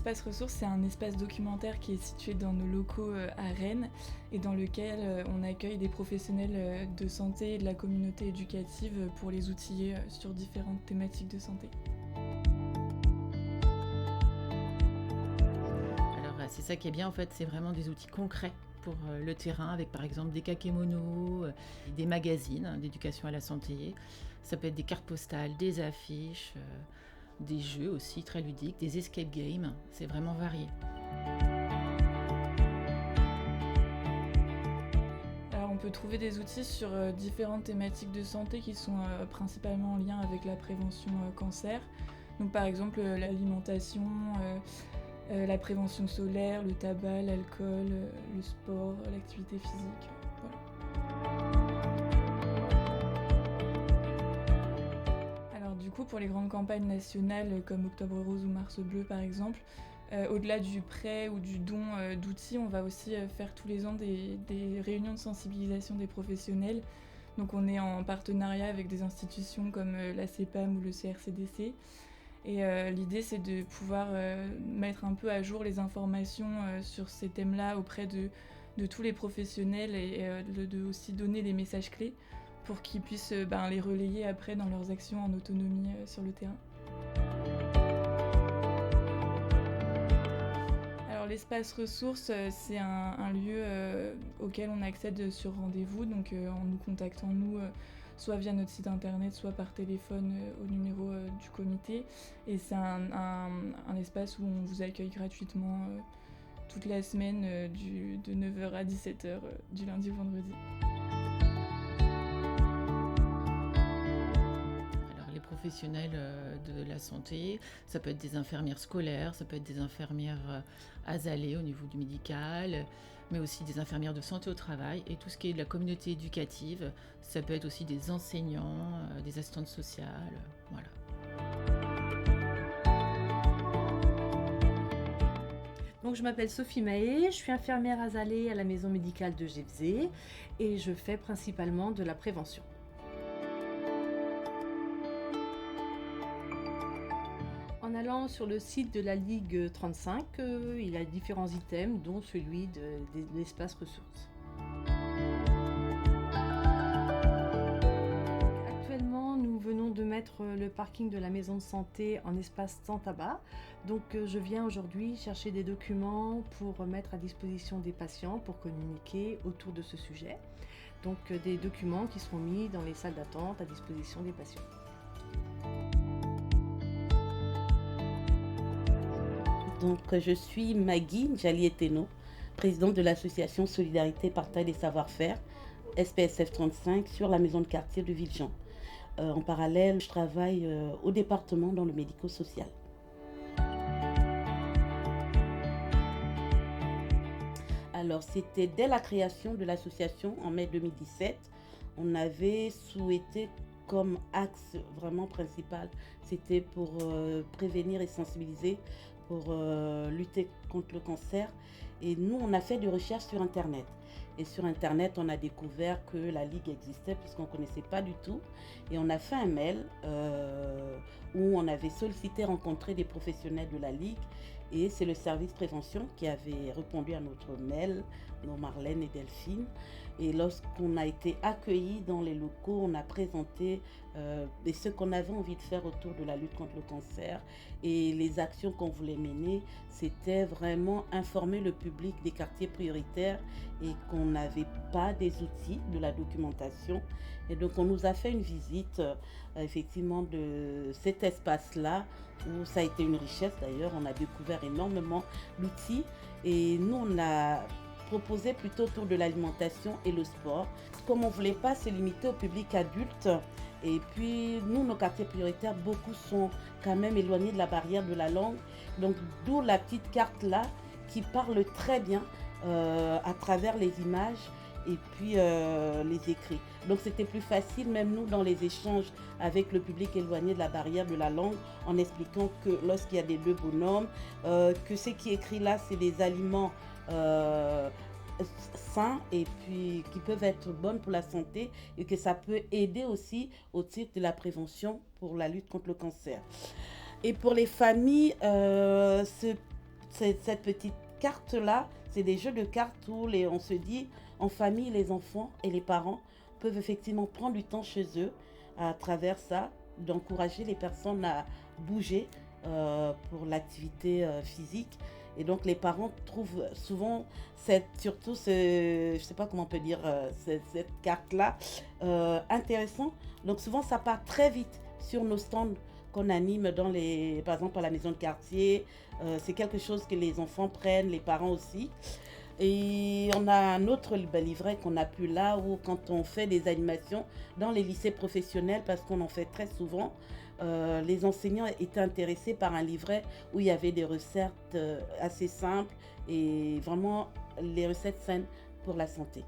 l'espace ressources, c'est un espace documentaire qui est situé dans nos locaux à Rennes et dans lequel on accueille des professionnels de santé et de la communauté éducative pour les outiller sur différentes thématiques de santé. Alors c'est ça qui est bien en fait, c'est vraiment des outils concrets pour le terrain avec par exemple des kakémonos, des magazines d'éducation à la santé. Ça peut être des cartes postales, des affiches, des jeux aussi très ludiques, des escape games, c'est vraiment varié. Alors on peut trouver des outils sur différentes thématiques de santé qui sont principalement en lien avec la prévention cancer. Donc par exemple l'alimentation, la prévention solaire, le tabac, l'alcool, le sport, l'activité physique. Voilà. Alors du coup, pour les grandes campagnes nationales comme Octobre Rose ou Mars Bleu par exemple, au-delà du prêt ou du don d'outils, on va aussi faire tous les ans des réunions de sensibilisation des professionnels. Donc on est en partenariat avec des institutions comme la CEPAM ou le CRCDC. Et l'idée, c'est de pouvoir mettre un peu à jour les informations sur ces thèmes-là auprès de tous les professionnels et de aussi donner les messages clés pour qu'ils puissent les relayer après dans leurs actions en autonomie sur le terrain. Alors l'espace ressources, c'est un lieu auquel on accède sur rendez-vous, donc en nous contactant nous, soit via notre site internet, soit par téléphone au numéro du comité. Et c'est un espace où on vous accueille gratuitement toute la semaine de 9h à 17h du lundi au vendredi. Les professionnels de la santé, ça peut être des infirmières scolaires, ça peut être des infirmières ASALées au niveau du médical, mais aussi des infirmières de santé au travail et tout ce qui est de la communauté éducative, ça peut être aussi des enseignants, des assistantes sociales, voilà. Donc je m'appelle Sophie Mahé, je suis infirmière ASALée à la maison médicale de Gévzé et je fais principalement de la prévention. En allant sur le site de la Ligue 35, il y a différents items, dont celui de l'espace ressources. Actuellement, nous venons de mettre le parking de la maison de santé en espace sans tabac. Donc je viens aujourd'hui chercher des documents pour mettre à disposition des patients pour communiquer autour de ce sujet. Donc des documents qui seront mis dans les salles d'attente à disposition des patients. Donc, je suis Maggie Njalieteno, présidente de l'association Solidarité Partage des Savoir-Faire, SPSF 35, sur la maison de quartier de Villejean. En parallèle, je travaille au département dans le médico-social. Alors, c'était dès la création de l'association en mai 2017, on avait souhaité comme axe vraiment principal, c'était pour prévenir et sensibiliser, pour lutter contre le cancer. Et nous, on a fait des recherches sur Internet. Et sur Internet, on a découvert que la Ligue existait puisqu'on ne connaissait pas du tout. Et on a fait un mail où on avait sollicité rencontrer des professionnels de la Ligue. Et c'est le service prévention qui avait répondu à notre mail, nos Marlène et Delphine. Et lorsqu'on a été accueillis dans les locaux, on a présenté ce qu'on avait envie de faire autour de la lutte contre le cancer et les actions qu'on voulait mener. C'était vraiment informer le public des quartiers prioritaires et qu'on n'avait pas des outils, de la documentation. Et donc on nous a fait une visite effectivement de cet espace-là où ça a été une richesse d'ailleurs. On a découvert énormément d'outils et nous on a proposé plutôt autour de l'alimentation et le sport. Comme on ne voulait pas se limiter au public adulte, et puis nous, nos quartiers prioritaires, beaucoup sont quand même éloignés de la barrière de la langue. Donc d'où la petite carte là qui parle très bien à travers les images et puis les écrits. Donc c'était plus facile, même nous, dans les échanges avec le public éloigné de la barrière de la langue, en expliquant que lorsqu'il y a des deux bonhommes, que ce qui est écrit là, c'est des aliments sains et puis qui peuvent être bonnes pour la santé et que ça peut aider aussi au titre de la prévention pour la lutte contre le cancer. Et pour les familles, cette petite carte-là, c'est des jeux de cartes où on se dit, en famille, les enfants et les parents peuvent effectivement prendre du temps chez eux à travers ça, d'encourager les personnes à bouger pour l'activité physique. Et donc les parents trouvent souvent surtout je sais pas comment on peut dire, cette carte-là intéressant. Donc souvent ça part très vite sur nos stands qu'on anime par exemple à la maison de quartier. C'est quelque chose que les enfants prennent, les parents aussi. Et on a un autre livret qu'on a pu là, où quand on fait des animations dans les lycées professionnels, parce qu'on en fait très souvent, les enseignants étaient intéressés par un livret où il y avait des recettes assez simples et vraiment les recettes saines pour la santé.